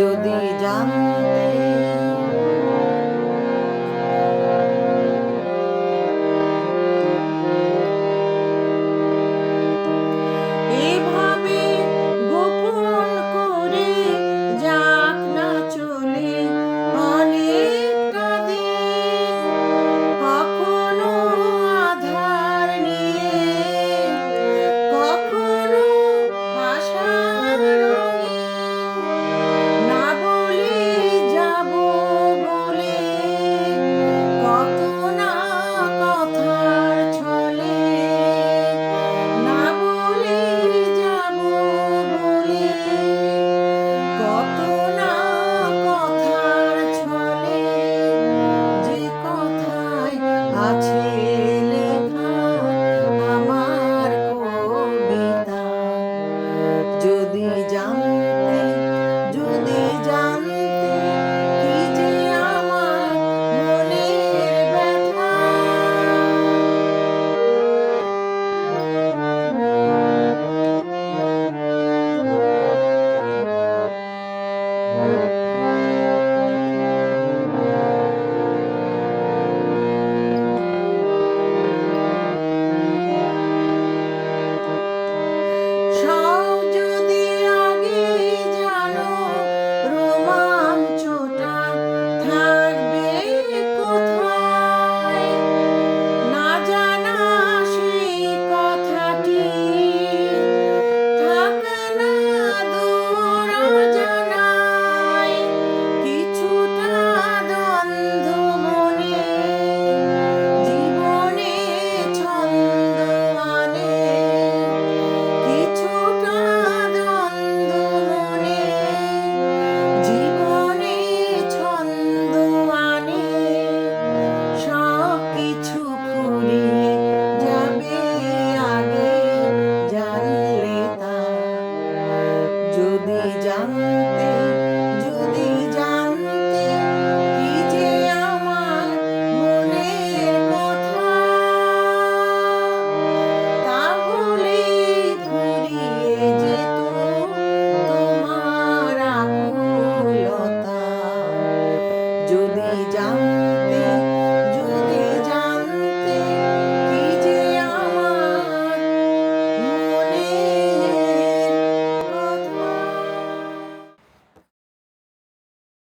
যদি জানতে এভাবে গোপন করে যাক না চলে অনেকটা দিন, কখনো আধার নিয়ে কখনো আশার রঙিন, না বলে যাব বলে কত না কথার ছলে, না বলে যাব বলে কত না কথার ছলে, যে কথায় আছে লেখা আমার কবিতা। যদি জানতে যদি জানতে কি যে আমার মনের ব্যথা। সব যদি আগে জানো রোমাঞ্চটা থাকবে কোথায়, না জানা সেই কথাটি থাক না দূর অজানায়, কিছুটা দ্বন্দ্ব মনে জীবনে ছন্দ আনে, কিছুটা দ্বন্দ্ব মনে জীবনে ছন্দ আনে, সব কিছু ফুরিয়ে যাবে আগে জানলে তা। যদি জানতে যদি